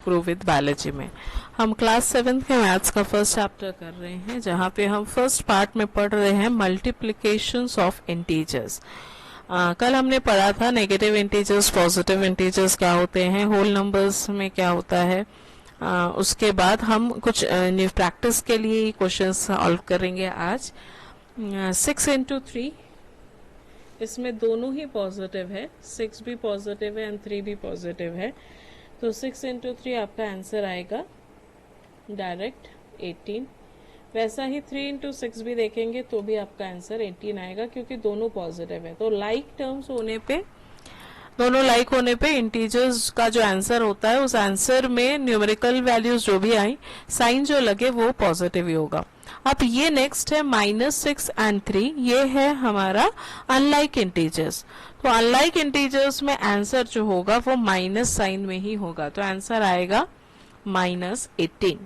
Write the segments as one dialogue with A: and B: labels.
A: Prove with biology में। हम class 7 के मैथ्स का फर्स्ट चैप्टर कर रहे हैं, जहाँ पे हम फर्स्ट पार्ट में पढ़ रहे हैं मल्टीप्लिकेशंस ऑफ इंटीजर्स। कल हमने पढ़ा था नेगेटिव इंटीजर्स, पॉजिटिव इंटीजर्स क्या होते हैं, होल नंबर्स में क्या होता है। उसके बाद हम कुछ न्यू प्रैक्टिस के लिए क्वेश्चन सॉल्व करेंगे आज। 6 इंटू 3, इसमें दोनों ही पॉजिटिव है, 6 भी पॉजिटिव है एंड 3 भी पॉजिटिव है। तो 6 इंटू 3 आपका आंसर आएगा डायरेक्ट 18। वैसा ही 3 इंटू 6 भी देखेंगे तो भी आपका आंसर 18 आएगा, क्योंकि दोनों पॉजिटिव है। तो लाइक टर्म्स होने पे, दोनों लाइक होने पे इंटीजर्स का जो आंसर होता है, उस आंसर में न्यूमेरिकल वैल्यूज जो भी आई, साइन जो लगे वो पॉजिटिव ही होगा। अब ये नेक्स्ट है -6 एंड 3, ये है हमारा अनलाइक इंटीजर्स। तो अनलाइक इंटीजर्स में आंसर जो होगा वो माइनस साइन में ही होगा, तो आंसर आएगा -18।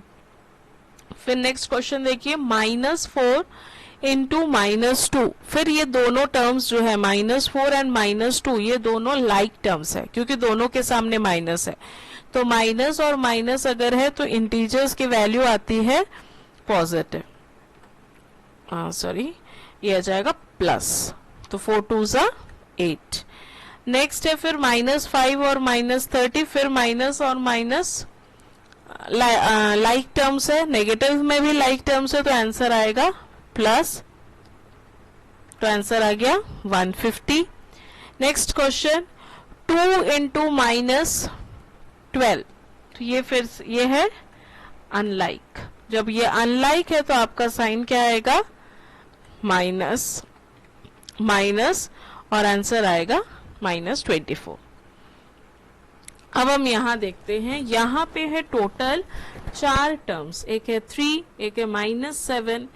A: फिर नेक्स्ट क्वेश्चन देखिए, -4 इंटू -2। फिर ये दोनों टर्म्स जो है -4 एंड -2, ये दोनों लाइक टर्म्स है, क्योंकि दोनों के सामने माइनस है। तो माइनस और माइनस अगर है तो इंटीजर्स की वैल्यू आती है पॉजिटिव, सॉरी ये आ जाएगा प्लस। तो 4 2 ज़ा 8। नेक्स्ट है फिर -5 और -30, फिर माइनस और माइनस लाइक टर्म्स है, नेगेटिव में भी लाइक टर्म्स है, तो आंसर आएगा प्लस। तो आंसर आ गया 150। Next question, 2 into -12। तो ये फिर ये है अनलाइक। जब ये अनलाइक है तो आपका साइन क्या आएगा, माइनस माइनस, और आंसर आएगा -24। अब हम यहाँ देखते हैं, यहाँ पे है टोटल 4 टर्म्स, एक है 3, एक है -7,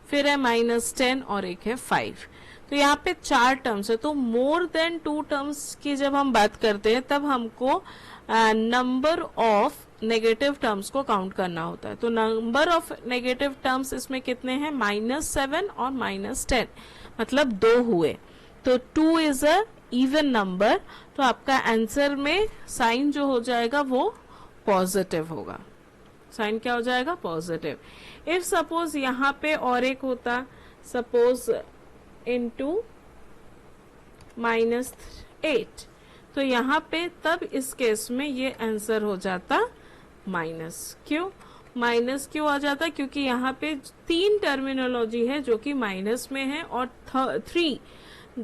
A: फिर है -10 और एक है 5। तो यहाँ पे 4 टर्म्स है। तो मोर देन 2 टर्म्स की जब हम बात करते हैं तब हमको नंबर ऑफ नेगेटिव टर्म्स को काउंट करना होता है। तो नंबर ऑफ नेगेटिव टर्म्स इसमें कितने हैं, -7 और -10, मतलब 2 हुए। तो 2 इज अ इवन नंबर, तो आपका आंसर में साइन जो हो जाएगा वो पॉजिटिव होगा। साइन क्या हो जाएगा, पॉजिटिव। इफ सपोज यहाँ पे और एक होता, सपोज इंटू -8, तो यहाँ पे तब इस केस में ये आंसर हो जाता माइनस। क्यों आ जाता, क्योंकि यहाँ पे 3 टर्मिनोलॉजी है जो कि माइनस में है, और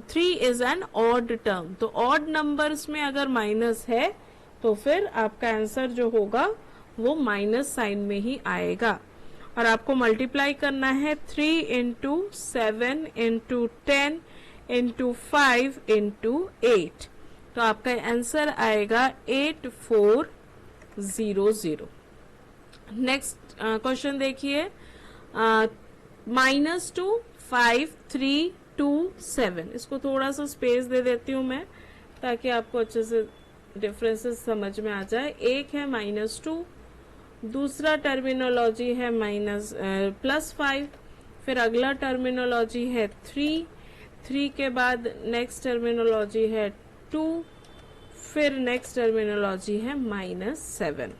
A: 3 इज एन ऑड टर्म। तो ऑड नंबर्स में अगर माइनस है तो फिर आपका आंसर जो होगा वो माइनस साइन में ही आएगा। और आपको मल्टीप्लाई करना है 3 इंटू 7 इंटू 10 इंटू 5 इंटू 8। तो आपका आंसर आएगा 8400। नेक्स्ट क्वेश्चन देखिए, -2 5 3 2 7। इसको थोड़ा सा स्पेस दे देती हूँ मैं, ताकि आपको अच्छे से डिफरेंसेस समझ में आ जाए। एक है -2, दूसरा टर्मिनोलॉजी है +5, फिर अगला टर्मिनोलॉजी है 3 के बाद नेक्स्ट टर्मिनोलॉजी है 2, फिर नेक्स्ट टर्मिनोलॉजी है -7।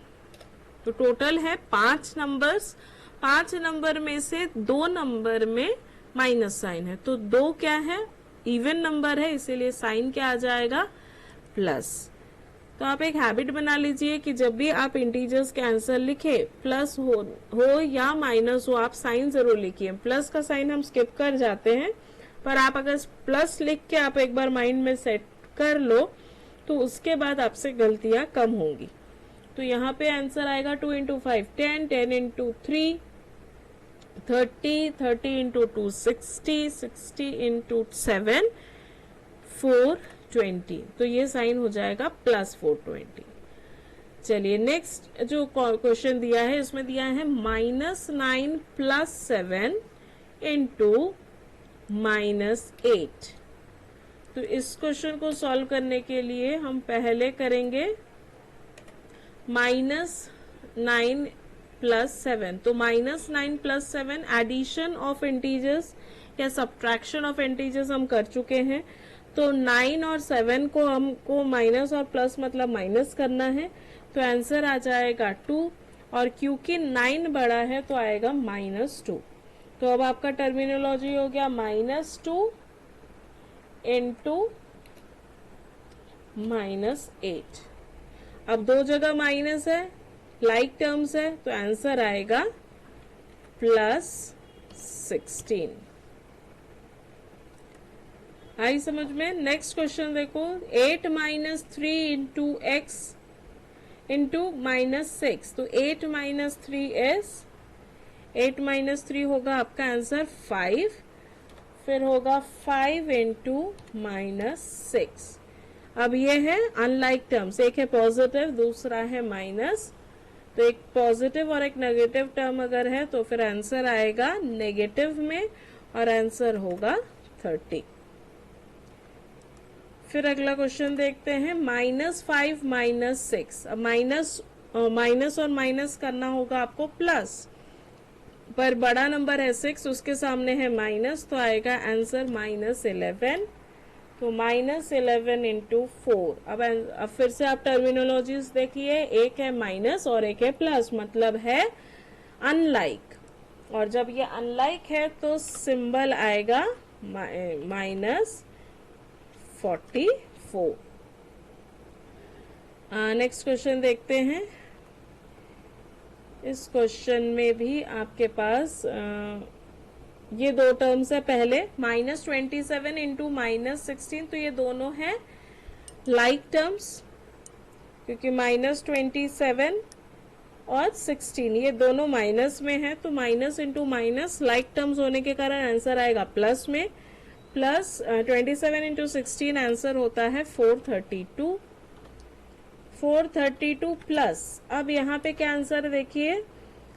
A: तो टोटल है 5 नंबर्स। 5 नंबर में से 2 नंबर में माइनस साइन है, तो 2 क्या है, इवन नंबर है, इसीलिए साइन क्या आ जाएगा, प्लस। तो आप एक हैबिट बना लीजिए कि जब भी आप इंटीजर्स के आंसर लिखे, प्लस हो या माइनस हो, आप साइन जरूर लिखिए। प्लस का साइन हम स्किप कर जाते हैं, पर आप अगर प्लस लिख के आप एक बार माइंड में सेट कर लो तो उसके बाद आपसे गलतियां कम होंगी। तो यहाँ पे आंसर आएगा 2 इंटू 5 10, 10 इंटू 3 30, 30 इंटू 2 60, 60 इंटू 7 420। तो ये साइन हो जाएगा +420। चलिए नेक्स्ट जो क्वेश्चन दिया है, इसमें दिया है -9 + 7 इंटू -8। तो इस क्वेश्चन को सॉल्व करने के लिए हम पहले करेंगे -9 + 7। तो -9 + 7 एडिशन ऑफ इंटीजर्स या सब्ट्रैक्शन ऑफ इंटीजर्स हम कर चुके हैं। तो 9 और 7 को हमको माइनस और प्लस मतलब माइनस करना है, तो आंसर आ जाएगा 2, और क्योंकि 9 बड़ा है तो आएगा -2। तो अब आपका टर्मिनोलॉजी हो गया -2 इंटू -8। अब दो जगह माइनस है, लाइक टर्म्स है, तो आंसर आएगा +16। आई समझ में? नेक्स्ट क्वेश्चन देखो, 8 - 3 इंटू x इंटू -6। तो 8 - 3 इज 8 - 3 होगा आपका आंसर 5, फिर होगा 5 इंटू -6। अब ये है अनलाइक टर्म्स, एक है पॉजिटिव, दूसरा है माइनस। तो एक पॉजिटिव और एक नेगेटिव टर्म अगर है तो फिर आंसर आएगा नेगेटिव में, और आंसर होगा 30। फिर अगला क्वेश्चन देखते हैं, -5 - 6। अब माइनस और माइनस करना होगा आपको प्लस, पर बड़ा नंबर है 6, उसके सामने है माइनस, तो आएगा आंसर -11। तो -11 इंटू 4। अब फिर से आप टर्मिनोलॉजीज देखिए, एक है माइनस और एक है प्लस, मतलब है अनलाइक। और जब ये अनलाइक है तो सिंबल आएगा -44। नेक्स्ट क्वेश्चन देखते हैं। इस क्वेश्चन में भी आपके पास ये दो टर्म्स है। पहले -27 इंटू -16, तो ये दोनों हैं लाइक टर्म्स, क्योंकि -27 और 16 ये दोनों माइनस में है, तो minus into minus like terms होने के कारण आंसर आएगा प्लस में। प्लस 27 इंटू 16 आंसर होता है 432। 432 प्लस, अब यहाँ पे क्या आंसर देखिए,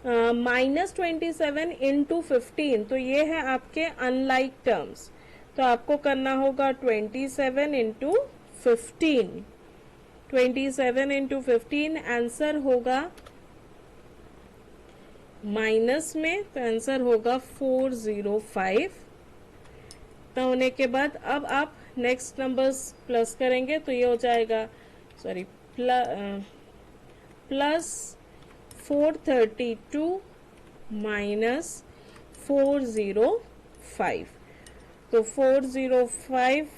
A: -27 इंटू 15, तो ये है आपके अनलाइक टर्म्स। तो आपको करना होगा 27 इंटू 15। 27 इंटू 15 आंसर होगा माइनस में, तो आंसर होगा 405। तो होने के बाद अब आप नेक्स्ट नंबर्स प्लस करेंगे, तो ये हो जाएगा प्लस 432 माइनस 405। तो 405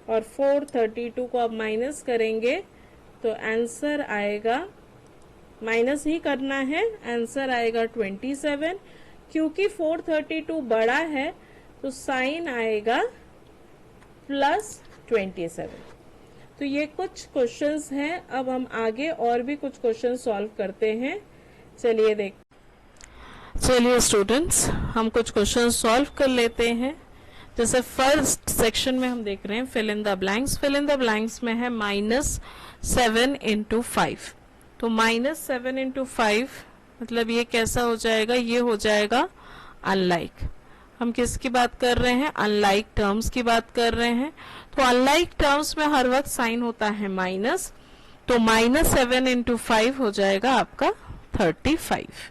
A: और 432 को आप माइनस करेंगे तो आंसर आएगा, माइनस ही करना है, आंसर आएगा 27। क्योंकि 432 बड़ा है तो साइन आएगा +27। तो ये कुछ क्वेश्चंस हैं। अब हम आगे और भी कुछ क्वेश्चन सॉल्व करते हैं। चलिए स्टूडेंट्स, हम कुछ क्वेश्चन सॉल्व कर लेते हैं। जैसे फर्स्ट सेक्शन में हम देख रहे हैं fill in the blanks. Fill in the blanks में है -7 इंटू 5। तो -7 इंटू 5 मतलब ये कैसा हो जाएगा, ये हो जाएगा अनलाइक। हम किसकी बात कर रहे हैं, अनलाइक टर्म्स की बात कर रहे हैं। तो अनलाइक टर्म्स में हर वक्त साइन होता है माइनस, तो -7 इंटू 5 हो जाएगा आपका 35।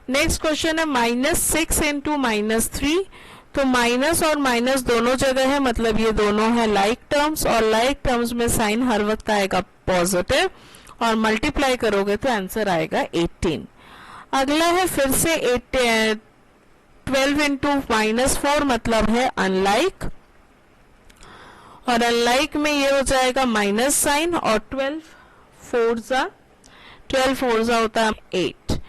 A: नेक्स्ट क्वेश्चन है -6 इंटू -3। तो माइनस और माइनस दोनों जगह है, मतलब ये दोनों है लाइक टर्म्स, और लाइक टर्म्स में साइन हर वक्त आएगा पॉजिटिव, और मल्टीप्लाई करोगे तो आंसर आएगा 18। अगला है फिर से 12 इंटू -4, मतलब है अनलाइक, और अनलाइक में ये हो जाएगा माइनस साइन, और 12 फोर होता है 8।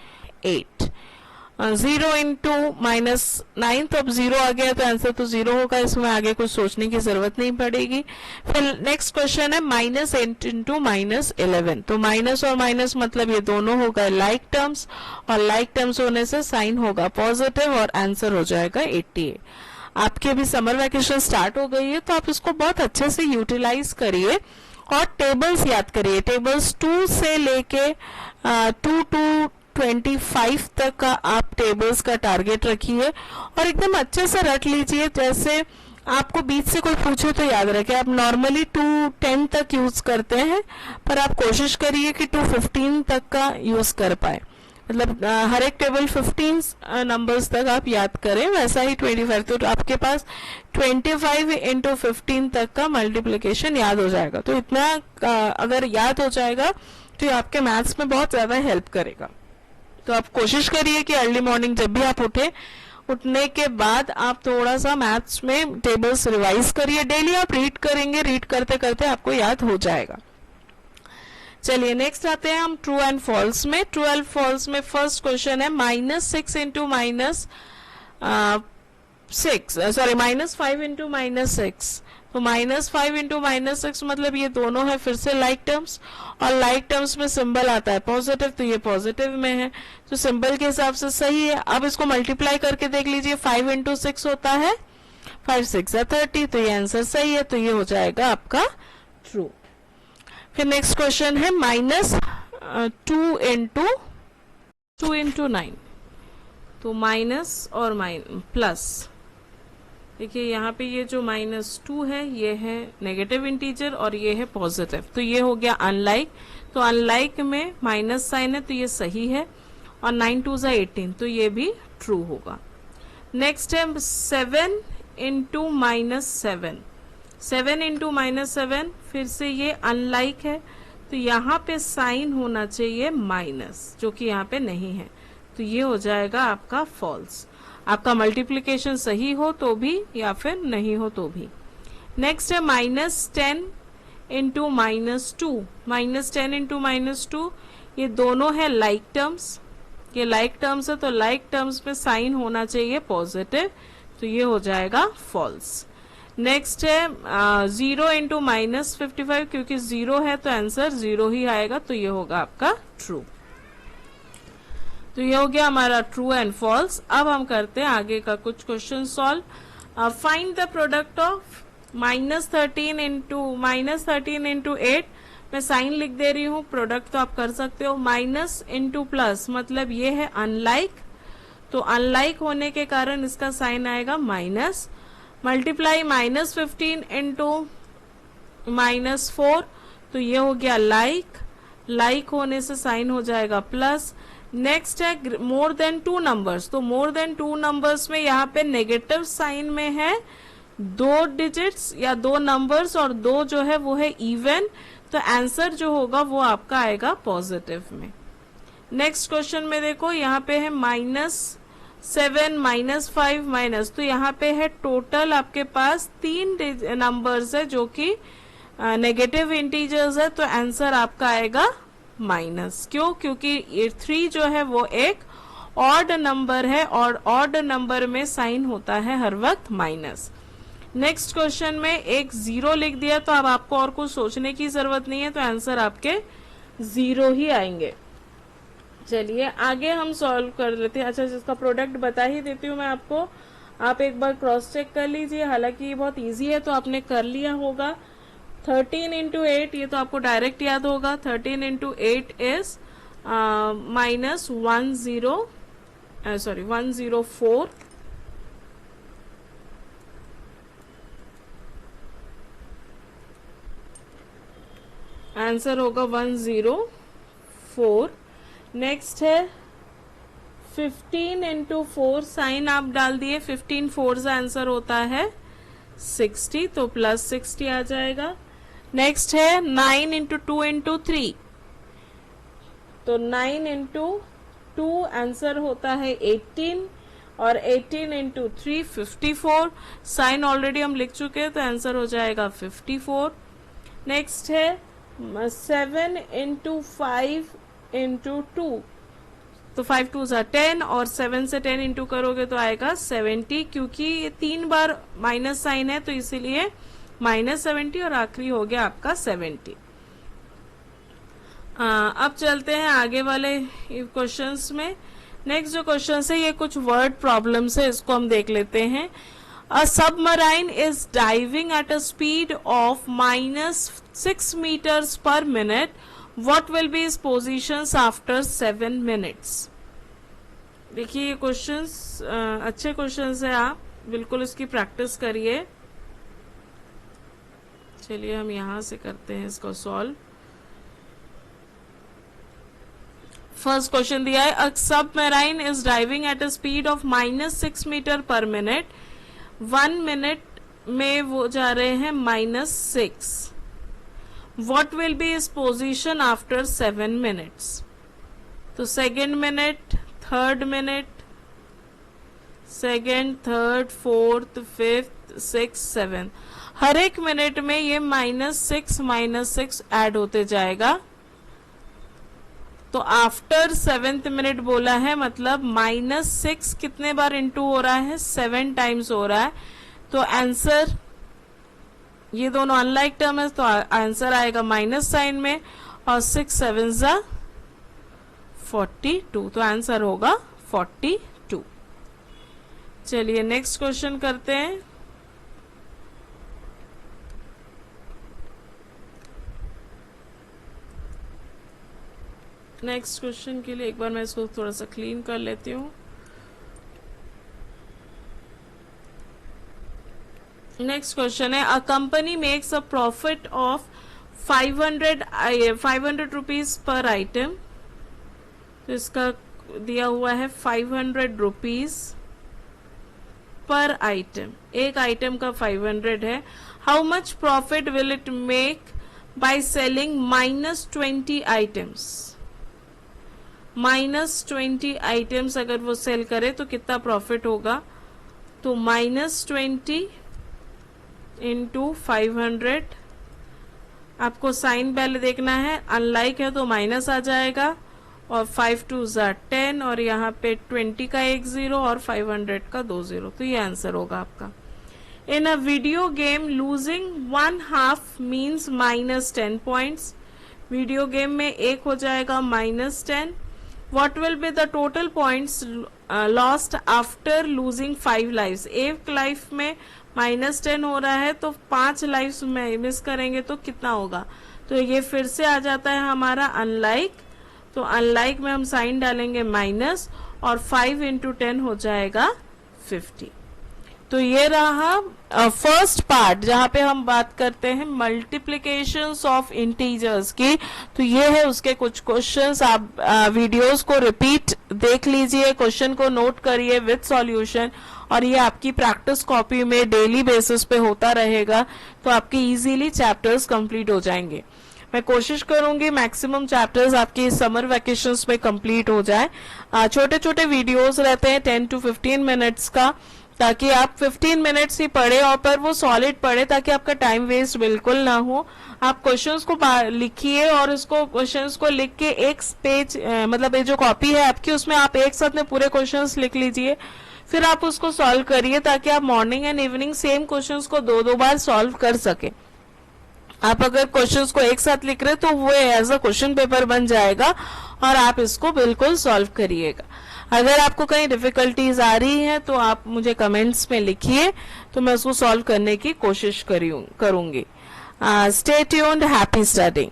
A: 0 इंटू -9, तो अब 0 आ गया तो आंसर तो 0 होगा, इसमें आगे कुछ सोचने की जरूरत नहीं पड़ेगी। फिर नेक्स्ट क्वेश्चन है -8 इंटू -11। तो माइनस और माइनस मतलब ये दोनों होगा लाइक टर्म्स, और लाइक टर्म्स होने से साइन होगा पॉजिटिव, और आंसर हो जाएगा 88। आपके अभी समर वैकेशन स्टार्ट हो गई है, तो आप इसको बहुत अच्छे से यूटिलाइज करिए और टेबल्स याद करिए। टेबल्स 2 से लेके 2 to 25 तक का आप टेबल्स का टारगेट रखिए, और एकदम अच्छे से रट लीजिए। जैसे आपको बीच से कोई पूछे तो याद रखे, आप नॉर्मली 210 तक यूज करते हैं, पर आप कोशिश करिए कि 215 तक का यूज कर पाए, मतलब हर एक टेबल 15 नंबर्स तक आप याद करें। वैसा ही 25, तो आपके पास 25 इंटू 15 तक का मल्टीप्लिकेशन याद हो जाएगा। तो इतना अगर याद हो जाएगा तो ये आपके मैथ्स में बहुत ज़्यादा हेल्प करेगा। तो आप कोशिश करिए कि अर्ली मॉर्निंग जब भी आप उठे, उठने के बाद आप थोड़ा सा मैथ्स में टेबल्स रिवाइज करिए। डेली आप रीड करेंगे, रीड करते करते आपको याद हो जाएगा। चलिए नेक्स्ट आते हैं हम ट्रू एंड फॉल्स में। ट्रू एंड फॉल्स में फर्स्ट क्वेश्चन है -6 इंटू -5 इंटू -6। तो -5 इंटू -6 मतलब ये दोनों है फिर से लाइक टर्म्स, और लाइक टर्म्स में सिंबल आता है पॉजिटिव, तो ये पॉजिटिव में है, तो सिंबल के हिसाब से सही है। अब इसको मल्टीप्लाई करके देख लीजिए, 5 इंटू 6 होता है 5 6 30, तो ये आंसर सही है, तो ये हो जाएगा आपका ट्रू। फिर नेक्स्ट क्वेश्चन है -2 इंटू 9। तो माइनस और प्लस, देखिए यहाँ पे ये जो -2 है ये है नेगेटिव इंटीजर और ये है पॉजिटिव, तो ये हो गया अनलाइक। तो अनलाइक में माइनस साइन है तो ये सही है, और 9 2 = 18, तो ये भी ट्रू होगा। नेक्स्ट है 7 इंटू -7। 7 इंटू -7 फिर से ये अनलाइक है, तो यहाँ पे साइन होना चाहिए माइनस, जो कि यहाँ पे नहीं है, तो ये हो जाएगा आपका फॉल्स। आपका मल्टीप्लिकेशन सही हो तो भी या फिर नहीं हो तो भी। नेक्स्ट है -10 इंटू -2। -10 इंटू -2 ये दोनों है लाइक टर्म्स, ये लाइक टर्म्स है, तो लाइक टर्म्स में साइन होना चाहिए पॉजिटिव, तो ये हो जाएगा फॉल्स। नेक्स्ट है 0 इंटू -55, क्योंकि 0 है तो आंसर 0 ही आएगा, तो ये होगा आपका ट्रू। तो ये हो गया हमारा ट्रू एंड फॉल्स। अब हम करते हैं आगे का कुछ question solve. Find the product of -13 into 8। मैं साइन लिख दे रही हूँ, प्रोडक्ट तो आप कर सकते हो। माइनस इंटू प्लस मतलब ये है अनलाइक, तो अनलाइक होने के कारण इसका साइन आएगा माइनस। मल्टीप्लाई -15 इंटू -4, तो ये हो गया लाइक, लाइक होने से साइन हो जाएगा प्लस। नेक्स्ट है मोर देन 2 नंबर्स, तो मोर देन 2 नंबर्स में यहाँ पे नेगेटिव साइन में है 2 डिजिट्स या 2 नंबर्स, और 2 जो है वो है इवन, तो आंसर जो होगा वो आपका आएगा पॉजिटिव में। नेक्स्ट क्वेश्चन में देखो, यहाँ पे है -7 -5 माइनस, तो यहाँ पे है टोटल आपके पास 3 नंबर्स है जो कि नेगेटिव इंटीजर्स है, तो आंसर आपका आएगा माइनस। क्यों? क्योंकि ये 3 जो है वो एक ऑड नंबर है, और ऑड नंबर में साइन होता है हर वक्त माइनस। नेक्स्ट क्वेश्चन में एक 0 लिख दिया, तो अब आपको और कुछ सोचने की जरूरत नहीं है, तो आंसर आपके 0 ही आएंगे। चलिए आगे हम सॉल्व कर लेते हैं। अच्छा, जिसका प्रोडक्ट बता ही देती हूँ मैं आपको, आप एक बार क्रॉस चेक कर लीजिए, हालांकि ये बहुत इजी है तो आपने कर लिया होगा। 13 इंटू 8, ये तो आपको डायरेक्ट याद होगा। 13 इंटू 8 इज -104। आंसर होगा 104। नेक्स्ट है 15 इंटू 4, साइन आप डाल दिए, 15 4 का आंसर होता है 60, तो प्लस 60 आ जाएगा। नेक्स्ट है 9 इंटू 2 इंटू 3, तो 9 इंटू 2 आंसर होता है 18, और 18 इंटू 3 54, साइन ऑलरेडी हम लिख चुके हैं, तो आंसर हो जाएगा 54। नेक्स्ट है 7 इंटू 5 इंटू 2, तो 5 2 = 10, और 7 से 10 इंटू करोगे तो आएगा 70, क्योंकि ये 3 बार माइनस साइन है तो इसीलिए -70, और आखिरी हो गया आपका 70। अब चलते हैं आगे वाले क्वेश्चंस में। नेक्स्ट जो क्वेश्चन है ये कुछ वर्ड प्रॉब्लम्स है, इसको हम देख लेते हैं। A submarine is diving at a speed of -6 meters per minute. What will be his positions after 7 minutes? देखिए ये क्वेश्चंस अच्छे क्वेश्चंस है, आप बिल्कुल इसकी प्रैक्टिस करिए। चलिए हम यहां से करते हैं इसको सॉल्व। फर्स्ट क्वेश्चन दिया है, a submarine is driving at a speed of -6 meter per minute. 1 minute में वो जा रहे हैं -6, what will be his position after 7 minutes? तो second minute, third minute, second, third, fourth, fifth, six, seven, हर एक मिनट में ये -6 ऐड होते जाएगा। तो आफ्टर 7th मिनट बोला है, मतलब -6 कितने बार इंटू हो रहा है? 7 टाइम्स हो रहा है। तो आंसर, ये दोनों अनलाइक टर्म है, तो आंसर आएगा माइनस साइन में, और 6 7 जा 42, तो आंसर होगा 42। चलिए नेक्स्ट क्वेश्चन करते हैं। नेक्स्ट क्वेश्चन के लिए एक बार मैं इसको थोड़ा सा क्लीन कर लेती हूँ। नेक्स्ट क्वेश्चन है, a company makes a profit of 500 rupees per item. तो इसका दिया हुआ है 500 रुपीज पर आइटम, एक आइटम का 500 है। How much profit will it make by selling -20 items? -20 items अगर वो सेल करे तो कितना प्रॉफिट होगा? तो -20 इंटू 500, आपको साइन पहले देखना है, अनलाइक है तो माइनस आ जाएगा, और 5 2 जा 10, और यहाँ पे 20 का 1 0 और 500 का 2 0, तो ये आंसर होगा आपका। In a video game losing 1/2 means -10 points. Video game में एक हो जाएगा -10। What will be the total points lost after losing 5 lives? एक लाइफ में -10 हो रहा है, तो 5 लाइफ्स में मिस करेंगे तो कितना होगा? तो ये फिर से आ जाता है हमारा अनलाइक, तो अनलाइक में हम साइन डालेंगे माइनस, और 5 इंटू 10 हो जाएगा 50। तो ये रहा फर्स्ट पार्ट जहां पे हम बात करते हैं मल्टीप्लिकेशंस ऑफ इंटीजर्स की। तो ये है उसके कुछ क्वेश्चंस, आप वीडियोस को रिपीट देख लीजिए, क्वेश्चन को नोट करिए विद सॉल्यूशन, और ये आपकी प्रैक्टिस कॉपी में डेली बेसिस पे होता रहेगा, तो आपके इजीली चैप्टर्स कंप्लीट हो जाएंगे। मैं कोशिश करूंगी मैक्सिमम चैप्टर्स आपके समर वैकेशंस में कंप्लीट हो जाए। छोटे छोटे वीडियोस रहते हैं 10 to 15 मिनट्स का, ताकि आप 15 मिनट्स ही पढ़े, और पर वो सॉलिड पढ़े, ताकि आपका टाइम वेस्ट बिल्कुल ना हो। आप क्वेश्चंस को लिखिए, और इसको क्वेश्चंस को लिख के एक पेज, मतलब ये जो कॉपी है आपकी, उसमें आप एक साथ में पूरे क्वेश्चंस लिख लीजिए, फिर आप उसको सॉल्व करिए, ताकि आप morning and evening same questions को 2 बार सॉल्व कर सके। आप अगर क्वेश्चंस को एक साथ लिख रहे तो वो एज अ क्वेश्चन पेपर बन जाएगा, और आप इसको बिल्कुल सॉल्व करिएगा। अगर आपको कहीं डिफिकल्टीज आ रही हैं तो आप मुझे कमेंट्स में लिखिए, तो मैं उसको सॉल्व करने की कोशिश करूंगी। Stay tuned, happy studying.